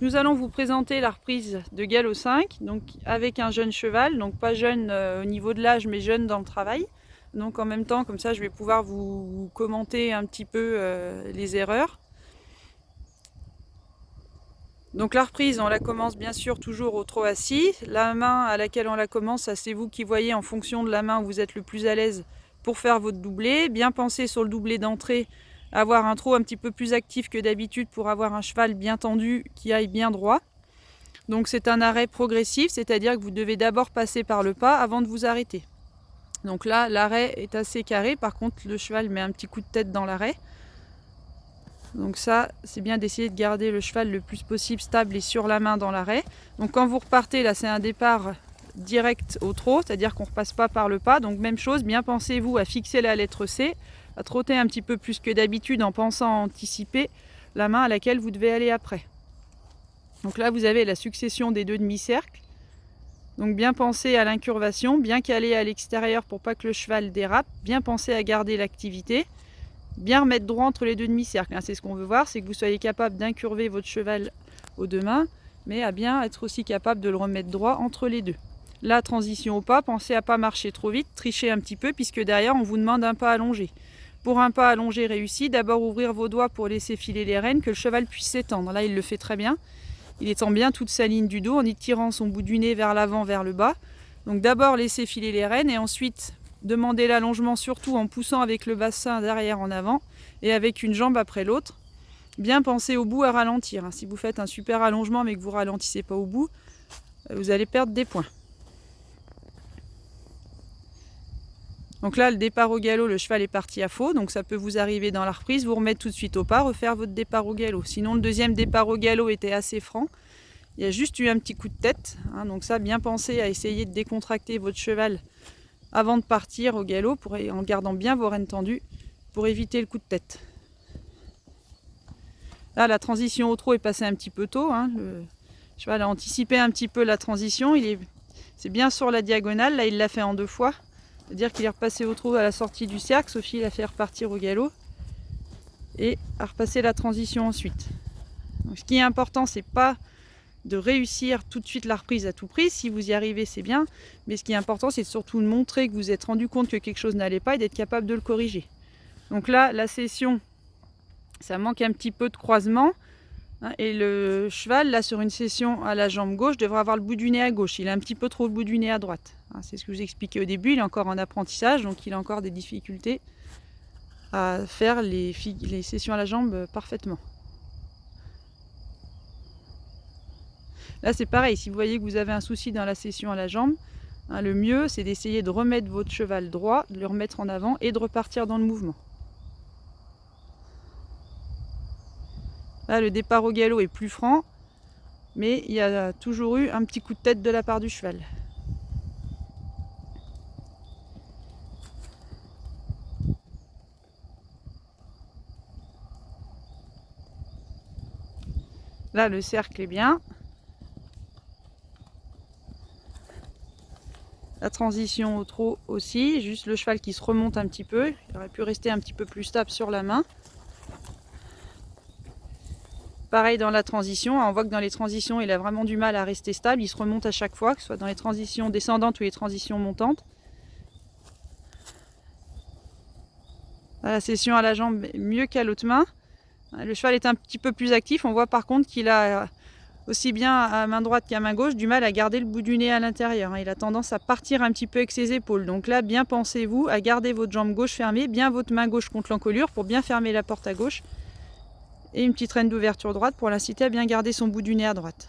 Donc nous allons vous présenter la reprise de galop 5, donc avec un jeune cheval, donc pas jeune au niveau de l'âge, mais jeune dans le travail. Donc en même temps, comme ça, je vais pouvoir vous commenter un petit peu les erreurs. Donc la reprise, on la commence bien sûr toujours au trot assis. La main à laquelle on la commence, ça c'est vous qui voyez en fonction de la main où vous êtes le plus à l'aise pour faire votre doublé. Bien penser sur le doublé d'entrée, avoir un trot un petit peu plus actif que d'habitude pour avoir un cheval bien tendu qui aille bien droit. Donc c'est un arrêt progressif, c'est-à-dire que vous devez d'abord passer par le pas avant de vous arrêter. Donc là, l'arrêt est assez carré, par contre le cheval met un petit coup de tête dans l'arrêt. Donc ça, c'est bien d'essayer de garder le cheval le plus possible stable et sur la main dans l'arrêt. Donc quand vous repartez, là c'est un départ direct au trot, c'est-à-dire qu'on ne repasse pas par le pas. Donc même chose, bien pensez-vous à fixer la lettre C, à trotter un petit peu plus que d'habitude en pensant anticiper la main à laquelle vous devez aller après. Donc là vous avez la succession des deux demi-cercles. Donc bien penser à l'incurvation, bien caler à l'extérieur pour pas que le cheval dérape, bien penser à garder l'activité. Bien remettre droit entre les deux demi-cercles. C'est ce qu'on veut voir, c'est que vous soyez capable d'incurver votre cheval aux deux mains, mais à bien être aussi capable de le remettre droit entre les deux. La transition au pas, pensez à ne pas marcher trop vite, tricher un petit peu, puisque derrière on vous demande un pas allongé. Pour un pas allongé réussi, d'abord ouvrir vos doigts pour laisser filer les rênes, que le cheval puisse s'étendre. Là il le fait très bien. Il étend bien toute sa ligne du dos en y tirant son bout du nez vers l'avant, vers le bas. Donc d'abord laisser filer les rênes et ensuite demandez l'allongement surtout en poussant avec le bassin derrière en avant et avec une jambe après l'autre. Bien penser au bout à ralentir. Si vous faites un super allongement mais que vous ralentissez pas au bout, vous allez perdre des points. Donc là, le départ au galop, le cheval est parti à faux, donc ça peut vous arriver dans la reprise, vous remettre tout de suite au pas, refaire votre départ au galop. Sinon, le deuxième départ au galop était assez franc. Il y a juste eu un petit coup de tête. Donc ça, bien penser à essayer de décontracter votre cheval avant de partir au galop en gardant bien vos rênes tendues pour éviter le coup de tête. Là, la transition au trot est passée un petit peu tôt. Le cheval a anticipé un petit peu la transition. C'est bien sur la diagonale. Là, il l'a fait en deux fois. C'est-à-dire qu'il est repassé au trot à la sortie du cercle. Sophie l'a fait repartir au galop et a repassé la transition ensuite. Donc, ce qui est important, c'est pas de réussir tout de suite la reprise à tout prix. Si vous y arrivez, c'est bien. Mais ce qui est important, c'est surtout de montrer que vous vous êtes rendu compte que quelque chose n'allait pas et d'être capable de le corriger. Donc là, la session, ça manque un petit peu de croisement. Et le cheval, là, sur une session à la jambe gauche, devrait avoir le bout du nez à gauche. Il a un petit peu trop le bout du nez à droite. C'est ce que je vous expliquais au début. Il est encore en apprentissage, donc il a encore des difficultés à faire les sessions à la jambe parfaitement. Là c'est pareil, si vous voyez que vous avez un souci dans la session à la jambe, le mieux c'est d'essayer de remettre votre cheval droit, de le remettre en avant et de repartir dans le mouvement. Là le départ au galop est plus franc, mais il y a toujours eu un petit coup de tête de la part du cheval. Là le cercle est bien. La transition au trot aussi, juste le cheval qui se remonte un petit peu. Il aurait pu rester un petit peu plus stable sur la main. Pareil dans la transition, on voit que dans les transitions, il a vraiment du mal à rester stable. Il se remonte à chaque fois, que ce soit dans les transitions descendantes ou les transitions montantes. La session à la jambe est mieux qu'à l'autre main. Le cheval est un petit peu plus actif. On voit par contre qu'il a aussi bien à main droite qu'à main gauche du mal à garder le bout du nez à l'intérieur. Il a tendance à partir un petit peu avec ses épaules. Donc là, bien pensez-vous à garder votre jambe gauche fermée, bien votre main gauche contre l'encolure pour bien fermer la porte à gauche. Et une petite rêne d'ouverture droite pour l'inciter à bien garder son bout du nez à droite.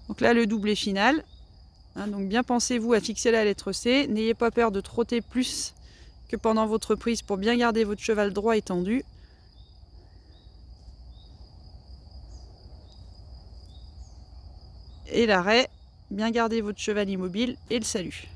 Donc là, le doublé final. Donc bien pensez-vous à fixer la lettre C. N'ayez pas peur de trotter plus que pendant votre prise pour bien garder votre cheval droit et tendu. Et l'arrêt, bien garder votre cheval immobile et le salut.